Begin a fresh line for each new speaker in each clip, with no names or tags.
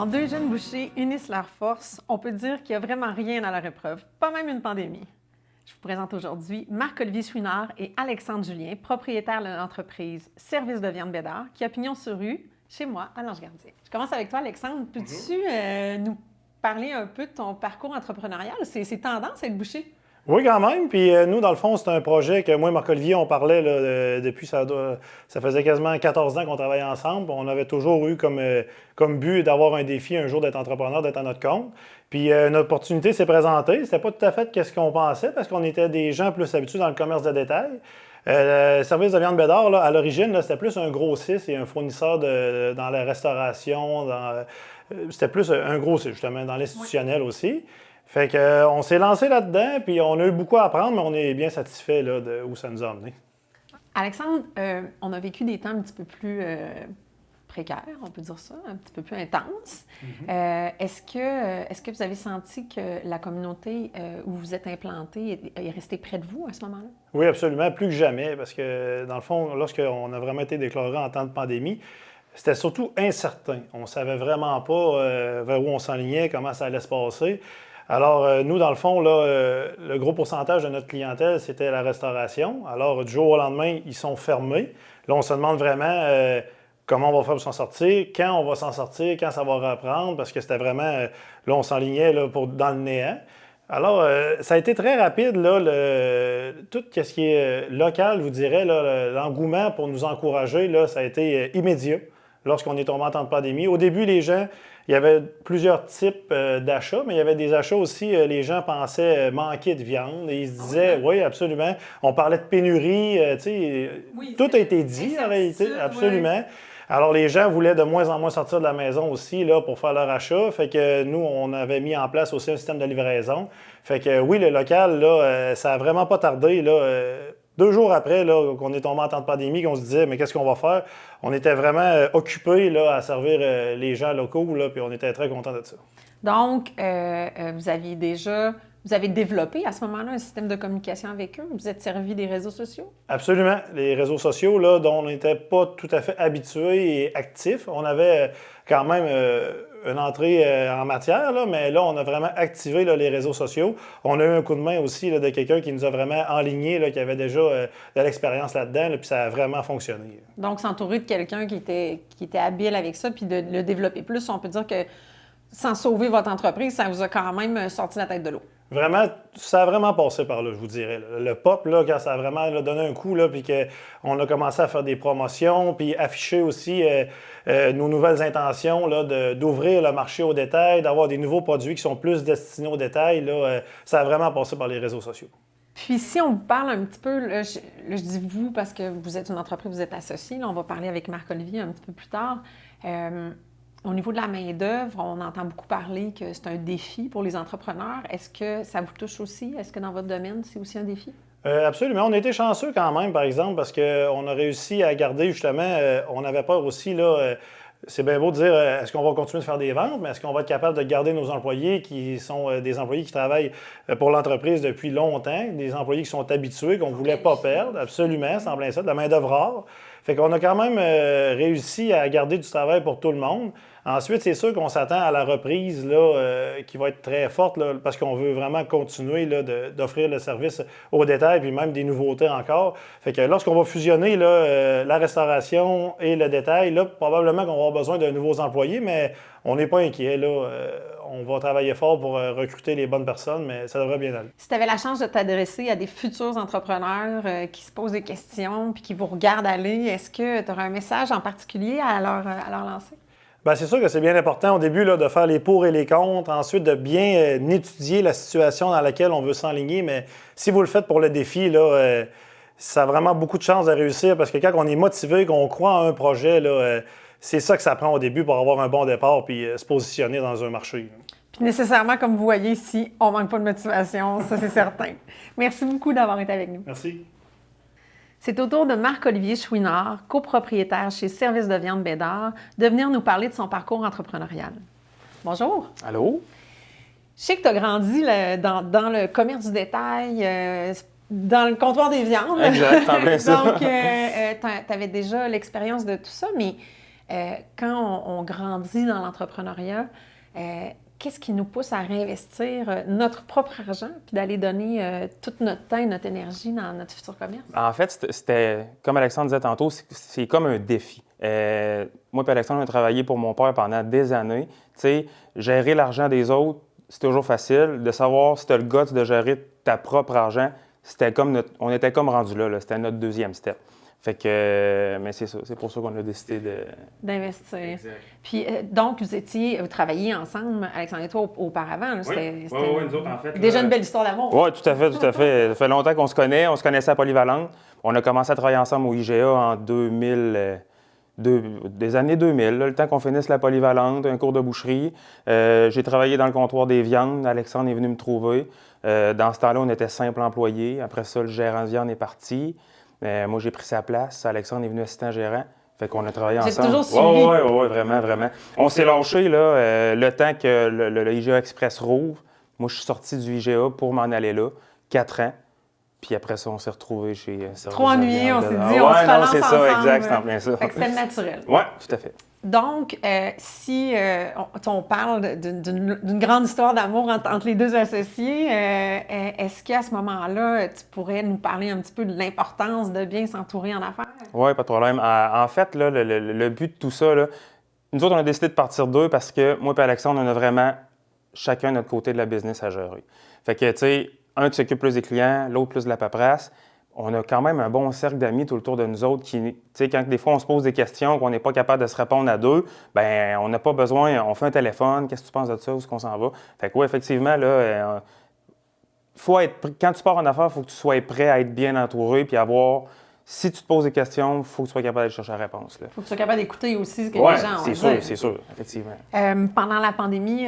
Quand deux jeunes bouchers unissent leurs forces, on peut dire qu'il n'y a vraiment rien à leur épreuve, pas même une pandémie. Je vous présente aujourd'hui Marc-Olivier Chouinard et Alexandre Julien, propriétaires de l'entreprise Service de viande Bédard, qui a pignon sur rue, chez moi, à l'Ange-Gardien. Je commence avec toi, Alexandre. Peux-tu nous parler un peu de ton parcours entrepreneurial? C'est tendance à être boucher?
Oui, quand même. Puis nous, dans le fond, c'est un projet que moi et Marc-Olivier, on parlait là, depuis, ça faisait quasiment 14 ans qu'on travaillait ensemble. On avait toujours eu comme but d'avoir un défi un jour d'être entrepreneur, d'être à notre compte. Puis une opportunité s'est présentée. C'était pas tout à fait ce qu'on pensait parce qu'on était des gens plus habitués dans le commerce de détail. Le service de viande Bédard, là, à l'origine, là, c'était plus un grossiste et un fournisseur dans la restauration. C'était plus un grossiste, justement, dans l'institutionnel aussi. Fait qu'on s'est lancé là-dedans, puis on a eu beaucoup à apprendre, mais on est bien satisfait là, de où ça nous a amené.
Alexandre, on a vécu des temps un petit peu plus précaires, on peut dire ça, un petit peu plus intenses. Est-ce que vous avez senti que la communauté où vous êtes implanté est restée près de vous à ce moment-là?
Oui, absolument, plus que jamais, parce que dans le fond, lorsqu'on a vraiment été déclaré en temps de pandémie, c'était surtout incertain. On ne savait vraiment pas vers où on s'enlignait, comment ça allait se passer. Alors, nous, dans le fond, là, le gros pourcentage de notre clientèle, c'était la restauration. Alors, du jour au lendemain, ils sont fermés. Là, on se demande vraiment comment on va faire pour s'en sortir, quand on va s'en sortir, quand ça va reprendre, parce que c'était vraiment, là, on s'enlignait là, dans le néant. Alors, ça a été très rapide, là, tout ce qui est local, je vous dirais, là, l'engouement pour nous encourager, là, ça a été immédiat lorsqu'on est tombé en temps de pandémie. Au début, les gens, il y avait plusieurs types d'achats, mais il y avait des achats aussi, les gens pensaient manquer de viande et ils se disaient, oui, absolument. On parlait de pénurie, tu sais, oui, tout a été dit en réalité, absolument. Oui. Alors, les gens voulaient de moins en moins sortir de la maison aussi là, pour faire leur achat. Fait que nous, on avait mis en place aussi un système de livraison. Fait que oui, le local, là, ça n'a vraiment pas tardé. Là, 2 jours après là, qu'on est tombé en temps de pandémie, qu'on se disait, mais qu'est-ce qu'on va faire? On était vraiment occupés là, à servir les gens locaux, là, puis on était très contents de ça.
Donc, vous avez développé à ce moment-là un système de communication avec eux? Vous êtes servi des réseaux sociaux?
Absolument. Les réseaux sociaux, là, dont on n'était pas tout à fait habitués et actifs. On avait quand même une entrée en matière, là, mais là, on a vraiment activé là, les réseaux sociaux. On a eu un coup de main aussi là, de quelqu'un qui nous a vraiment enligné, là, qui avait déjà de l'expérience là-dedans, là, puis ça a vraiment fonctionné.
Donc, s'entourer de quelqu'un qui était habile avec ça, puis de le développer plus, on peut dire que sans sauver votre entreprise, ça vous a quand même sorti la tête de l'eau.
Vraiment, ça a vraiment passé par là, je vous dirais. Le pop, là, quand ça a vraiment là, donné un coup, là, puis qu'on a commencé à faire des promotions, puis afficher aussi nos nouvelles intentions là, d'ouvrir le marché au détail, d'avoir des nouveaux produits qui sont plus destinés au détail, là, ça a vraiment passé par les réseaux sociaux.
Puis si on vous parle un petit peu, là, je dis vous parce que vous êtes une entreprise, vous êtes associé, là, on va parler avec Marc-Olivier un petit peu plus tard. Au niveau de la main-d'œuvre, on entend beaucoup parler que c'est un défi pour les entrepreneurs. Est-ce que ça vous touche aussi? Est-ce que dans votre domaine, c'est aussi un défi?
Absolument. On a été chanceux quand même, par exemple, parce qu'on a réussi à garder justement, on avait peur aussi, là, c'est bien beau de dire, est-ce qu'on va continuer de faire des ventes, mais est-ce qu'on va être capable de garder nos employés qui sont des employés qui travaillent pour l'entreprise depuis longtemps, des employés qui sont habitués, qu'on ne voulait pas perdre, absolument, c'est en plein ça, de la main-d'œuvre rare. Fait qu'on a quand même réussi à garder du travail pour tout le monde. Ensuite, c'est sûr qu'on s'attend à la reprise là, qui va être très forte là, parce qu'on veut vraiment continuer là, d'offrir le service au détail puis même des nouveautés encore. Fait que lorsqu'on va fusionner là, la restauration et le détail, là, probablement qu'on va avoir besoin de nouveaux employés, mais on n'est pas inquiet. Là, on va travailler fort pour recruter les bonnes personnes, mais ça devrait bien aller.
Si tu avais la chance de t'adresser à des futurs entrepreneurs qui se posent des questions puis qui vous regardent aller, est-ce que tu aurais un message en particulier à leur lancer?
Bien, c'est sûr que c'est bien important au début là, de faire les pour et les contre, ensuite de bien étudier la situation dans laquelle on veut s'enligner, mais si vous le faites pour le défi, là, ça a vraiment beaucoup de chances de réussir parce que quand on est motivé, qu'on croit en un projet, là, c'est ça que ça prend au début pour avoir un bon départ puis se positionner dans un marché.
Puis nécessairement, comme vous voyez ici, on ne manque pas de motivation, ça c'est certain. Merci beaucoup d'avoir été avec nous.
Merci.
C'est au tour de Marc-Olivier Chouinard, copropriétaire chez Service de viande Bédard, de venir nous parler de son parcours entrepreneurial. Bonjour.
Allô?
Je sais que tu as grandi dans le commerce du détail, dans le comptoir des viandes.
Exact, en plein ça.
Donc, tu avais déjà l'expérience de tout ça, mais quand on grandit dans l'entrepreneuriat, qu'est-ce qui nous pousse à réinvestir notre propre argent puis d'aller donner tout notre temps et notre énergie dans notre futur commerce?
En fait, c'était, comme Alexandre disait tantôt, c'est comme un défi. Moi et Alexandre, on a travaillé pour mon père pendant des années. Tu sais, gérer l'argent des autres, c'est toujours facile. De savoir si tu as le guts de gérer ta propre argent, on était comme rendu là. C'était notre deuxième step. Fait que, mais c'est ça, c'est pour ça qu'on a décidé
d'investir.
Exact.
Puis, donc, vous travailliez ensemble, Alexandre et toi, auparavant. Là,
Oui, nous autres, en fait.
Déjà une belle histoire d'amour.
Oui, tout à fait, tout à fait. Ça fait longtemps qu'on se connaît. On se connaissait à Polyvalente. On a commencé à travailler ensemble au IGA en 2000, des années 2000, là, le temps qu'on finisse la Polyvalente, un cours de boucherie. J'ai travaillé dans le comptoir des viandes. Alexandre est venu me trouver. Dans ce temps-là, on était simple employé. Après ça, le gérant de viande est parti. Moi, j'ai pris sa place. Alexandre est venu assistant gérant. Fait qu'on a travaillé ensemble.
J'ai toujours suivi.
Oui, vraiment, vraiment. On s'est lâché là, le temps que le IGA Express rouvre. Moi, je suis sorti du IGA pour m'en aller là, 4 ans. Puis après ça, on s'est retrouvés chez Service
Trop ennuyés, on s'est dit, on se
relance
c'est
ça, exact, c'est en plein ça.
Fait que c'était naturel.
Oui, tout à fait.
Donc, si on parle d'une grande histoire d'amour entre les deux associés, est-ce qu'à ce moment-là, tu pourrais nous parler un petit peu de l'importance de bien s'entourer en affaires?
Oui, pas de problème. En fait, là, le but de tout ça, là, nous autres, on a décidé de partir d'eux parce que moi et Alexandre, on a vraiment chacun notre côté de la business à gérer. Fait que, tu sais, un qui s'occupe plus des clients, l'autre plus de la paperasse. On a quand même un bon cercle d'amis tout autour de nous autres qui, tu sais, quand des fois on se pose des questions, qu'on n'est pas capable de se répondre à deux, bien, on n'a pas besoin, on fait un téléphone, qu'est-ce que tu penses de ça, où est-ce qu'on s'en va? Fait que oui, effectivement, là, quand tu pars en affaires, il faut que tu sois prêt à être bien entouré puis avoir. Si tu te poses des questions, il faut que tu sois capable d'aller chercher la réponse. Il
faut que tu sois capable d'écouter aussi ce que
les
gens ont.
C'est sûr, effectivement.
Pendant la pandémie,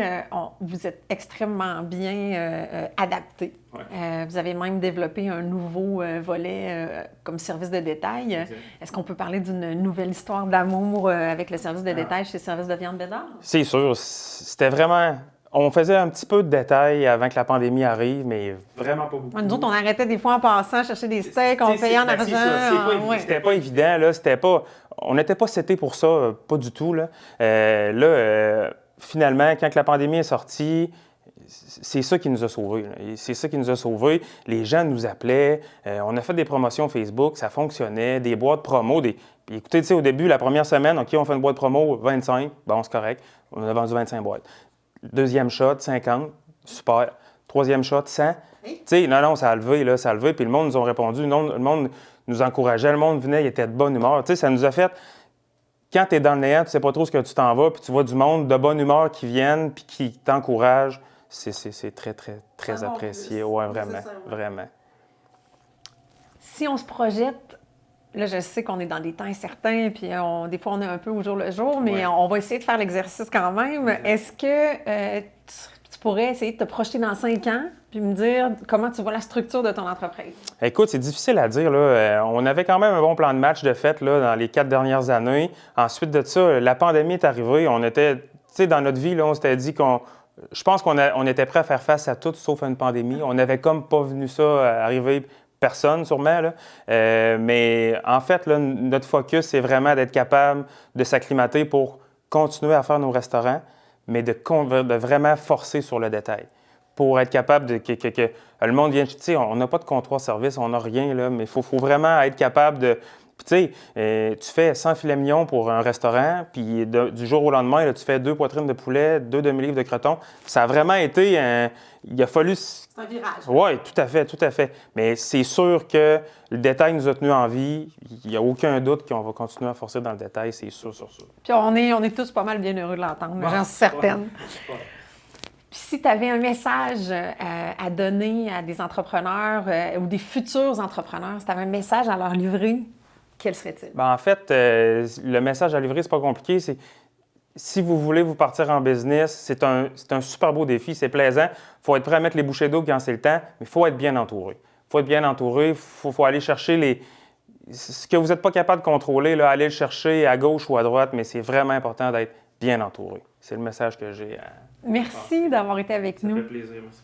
vous êtes extrêmement bien adapté. Ouais. Vous avez même développé un nouveau volet comme service de détail. Exact. Est-ce qu'on peut parler d'une nouvelle histoire d'amour avec le service de détail chez Service de viande Bédard?
C'est sûr. C'était vraiment... On faisait un petit peu de détails avant que la pandémie arrive, mais vraiment pas beaucoup.
Nous autres, on arrêtait des fois en passant, chercher des steaks, on payait en argent.
C'était pas évident, là. On n'était pas setés pour ça, pas du tout, là. Finalement, quand la pandémie est sortie, c'est ça qui nous a sauvés. Là. C'est ça qui nous a sauvés. Les gens nous appelaient. On a fait des promotions Facebook, ça fonctionnait. Des boîtes promo. Puis écoutez, tu sais, au début, la première semaine, OK, on fait une boîte promo, 25. Bon, c'est correct. On a vendu 25 boîtes. Deuxième shot, 50. Super. Troisième shot, 100. Tu sais, non, ça a levé, là, ça a levé. Puis le monde nous a répondu. Le monde nous encourageait. Le monde venait, il était de bonne humeur. Tu sais, ça nous a fait... Quand tu es dans le néant, tu sais pas trop ce que tu t'en vas, puis tu vois du monde de bonne humeur qui viennent, puis qui t'encouragent. C'est très, très, très apprécié. Oui, vraiment, vraiment.
Si on se projette, là, je sais qu'on est dans des temps incertains, puis des fois, on est un peu au jour le jour, mais on va essayer de faire l'exercice quand même. Est-ce que tu pourrais essayer de te projeter dans 5 ans, puis me dire comment tu vois la structure de ton entreprise?
Écoute, c'est difficile à dire. Là. On avait quand même un bon plan de match de fait là, dans les 4 dernières années. Ensuite de ça, la pandémie est arrivée. On était, tu sais, dans notre vie, là, on s'était dit je pense qu'on était prêt à faire face à tout sauf une pandémie. On n'avait comme pas vu ça arriver, personne sûrement. Là. Mais en fait, là, notre focus, c'est vraiment d'être capable de s'acclimater pour continuer à faire nos restaurants, mais de vraiment forcer sur le détail. Pour être capable que le monde vienne... Tu sais, on n'a pas de comptoir service, on n'a rien, là, mais il faut vraiment être capable de... Puis, tu sais, tu fais 100 filets mignons pour un restaurant, puis du jour au lendemain, là, tu fais 2 poitrines de poulet, 2 demi-livres de croton. Ça a vraiment été... il a fallu...
C'est un virage.
Oui, tout à fait, tout à fait. Mais c'est sûr que le détail nous a tenus en vie. Il n'y a aucun doute qu'on va continuer à forcer dans le détail, c'est sûr, sur ça.
Puis on est tous pas mal bien heureux de l'entendre, j'en suis certaine. Puis si tu avais un message à donner à des entrepreneurs ou des futurs entrepreneurs, si tu avais un message à leur livrer, quel serait-il?
Bien, en fait, le message à livrer, c'est pas compliqué. C'est si vous voulez vous partir en business, c'est un super beau défi, c'est plaisant. Il faut être prêt à mettre les bouchées d'eau quand c'est le temps, mais il faut être bien entouré. Il faut être bien entouré, il faut aller chercher ce que vous n'êtes pas capable de contrôler, là, aller le chercher à gauche ou à droite, mais c'est vraiment important d'être bien entouré. C'est le message que j'ai à...
Merci d'avoir été avec nous.
Ça fait plaisir, merci.